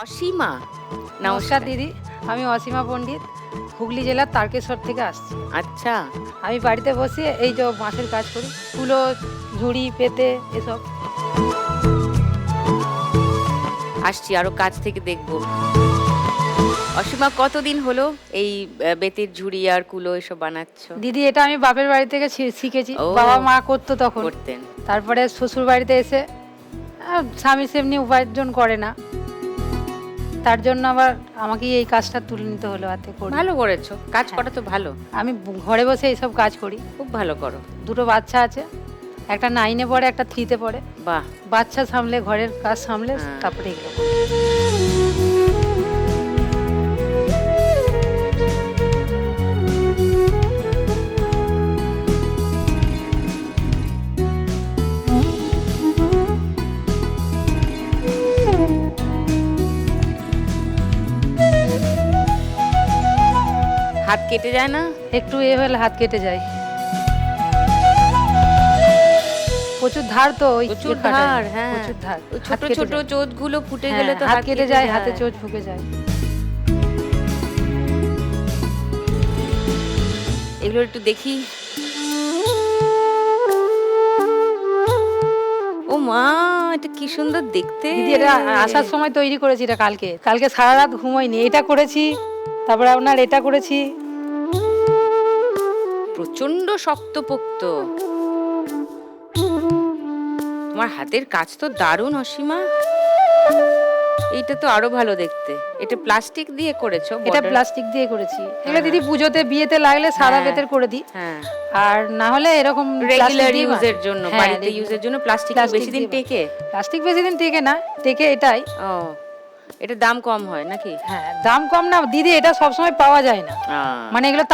অসীমা, নমস্কার দিদি, আমি অসীমা পণ্ডিত, হুগলি জেলার তারকেশ্বর থেকে আসছি। আচ্ছা, আমি বাড়িতে বসে এই যে বাঁশের কাজ করি, কুলো, ঝুড়ি, পেতে এসব। আসছি আরো কাছ থেকে দেখব। অসীমা, কতদিন হলো এই বেতের ঝুড়ি আর কুলো এসব বানাচ্ছ? দিদি, এটা আমি বাপের বাড়ি থেকে শিখেছি। ও। বাবা মা করতো তখন। করতেন। তারপরে শ্বশুর বাড়িতে এসে স্বামী সেমনি উপার্জন করে না, তার জন্য আবার আমাকে এই কাজটা তুলে নিতে হলো হাতে করে। ভালো করেছো, কাজ করা তো ভালো। আমি ঘরে বসে এইসব কাজ করি। খুব ভালো করো। দুটো বাচ্চা আছে, একটা 9-এ পড়ে, একটা 3-তে পড়ে। বাহ, বাচ্চা সামলে, ঘরের কাজ সামলে, হ্যাঁ। তারপরে এগুলো করি। হাত কেটে যায় না? একটু হলে হাত কেটে যায়। প্রচুর ধার তো, ওই প্রচুর কাটায়। ধার, হ্যাঁ। প্রচুর ধার। ওই হাত ছোট কেটে ছোট যায়। চোঁচগুলো ফুটে হ্যাঁ, গেলে তো হাত কেটে যায়, হাতে চোট ফুকে যায়। এগুলো একটু দেখি। ও মা, এটা কি সুন্দর দেখতে। দিদি, এটা আসার সময় তৈরি করেছি, এটা কালকে সারা রাত ঘুমোইনি। এটা করেছি, তারপরে আপনার এটা করেছি। প্রচন্ড শক্তপোক্ত। তোমার হাতের কাজ তো দারুণ অসীমা। এইটা তো আরো ভালো দেখতে। এটা প্লাস্টিক দিয়ে করেছো? এটা border? প্লাস্টিক দিয়ে করেছি। এগুলো হ্যাঁ। দিদি পুজোতে, বিয়েতে লাগলে সাদা হ্যাঁ, বেতের করে দিই। হ্যাঁ। আর না হলে এরকম রেগুলার ইউজের জন্য, বাড়িতে regular। ইউজের জন্য প্লাস্টিক Plastic বেশি দিন দিয়ে টেকে? প্লাস্টিক বেশি দিন টেকে না, টেকে এটাই। ও, এটা দাম কম হয় নাকি? হ্যাঁ, দাম কম না দিদি, এটা সবসময় পাওয়া যায় না। মানে এগুলো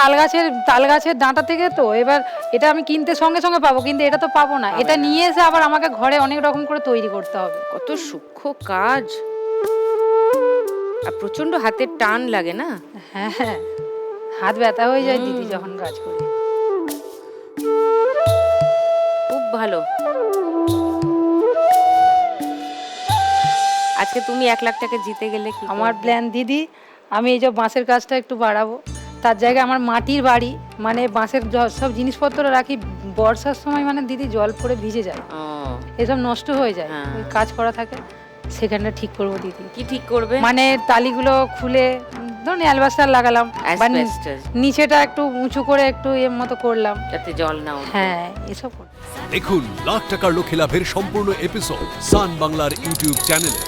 তাল গাছের ডাঁটা থেকে, তো এবার এটা আমি কিনতে সঙ্গে সঙ্গে পাবো, কিন্তু এটা তো পাবো না। এটা নিয়ে এসে আবার আমাকে ঘরে অনেক রকম করে তৈরি করতে হবে। কত সূক্ষ্ম কাজ, আর প্রচন্ড হাতের টান লাগে না? হ্যাঁ হ্যাঁ, হাত ব্যথা হয়ে যায় দিদি যখন কাজ করি। খুব ভালো। আজকে তুমি 1 লাখ টাকা জিতে গেলে কি আমার করবে? প্ল্যান দিদি, আমি এই যে বাঁশের কাজটা একটু বাড়াবো। তার জায়গায় আমার মাটির বাড়ি, মানে বাঁশের সব জিনিসপত্র রাখি। বর্ষার সময় মানে দিদি জল পড়ে ভিজে যায়, ও, এসব নষ্ট হয়ে যায়। হ্যাঁ। ওই কাজ করা থাকে, সেখানটা ঠিক করবো দিদি। কি ঠিক করবে? মানে টালিগুলো খুলে ধরুন অ্যালবাস্টার লাগালাম, বা Asbestos। নিচেটা একটু উঁচু করে একটু এর মতো করলাম। যাতে জল না ওঠে। হ্যাঁ, এসব করতে। দেখুন লাখ টাকার লক্ষ্যে লাভের সম্পূর্ণ এপিসোড সান বাংলার ইউটিউব চ্যানেলে।